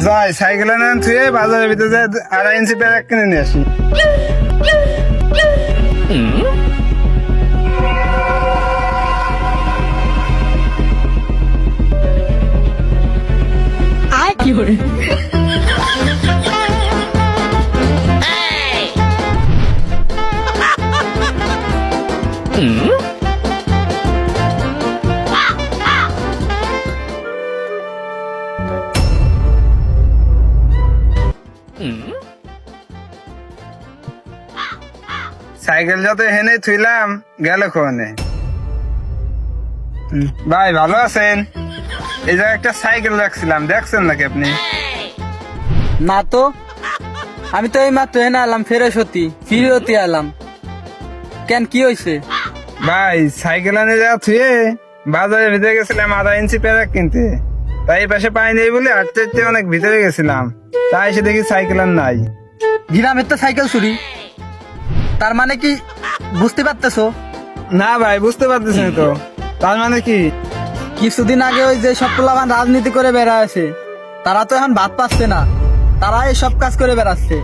যাই সাইকেল এনে থুয়ে বাজারের ভিতরে যাই 2.5 ইঞ্চি প্যারাক কিনে নিয়ে আসি। সাইকেল যত হেনে থুইলাম গেল কোনে। ভাই ভালো আছেন? এই জায়গায় একটা সাইকেল রাখছিলাম, দেখছেন নাকি আপনি? না তো, আমি তো এই মাত্র এনে আলাম, ফিরতি আলাম। কেন, কি হয়েছে? ভাই সাইকেল এনে যা থুয়ে বাজারের ভিতরে গেছিলাম 1/2 ইঞ্চি প্যারাক কিনতে, তাই পাশে পাই নেই বলে হাঁটতে হাঁটতে অনেক ভিতরে গেছিলাম, তাই এসে দেখি সাইকেল আর নাই। গ্রামের তো সাইকেল চুরি, তার মানে কি বুঝতে পারতেছো? না ভাই বুঝতে পারতেছি না তো, তার মানে কি? কিছুদিন আগে ওই যে সব পোলাপান রাজনীতি করে বেড়াচ্ছে, তারা তো এখন ভাত পাচ্ছে না, তারা এই সব কাজ করে বেড়াচ্ছে।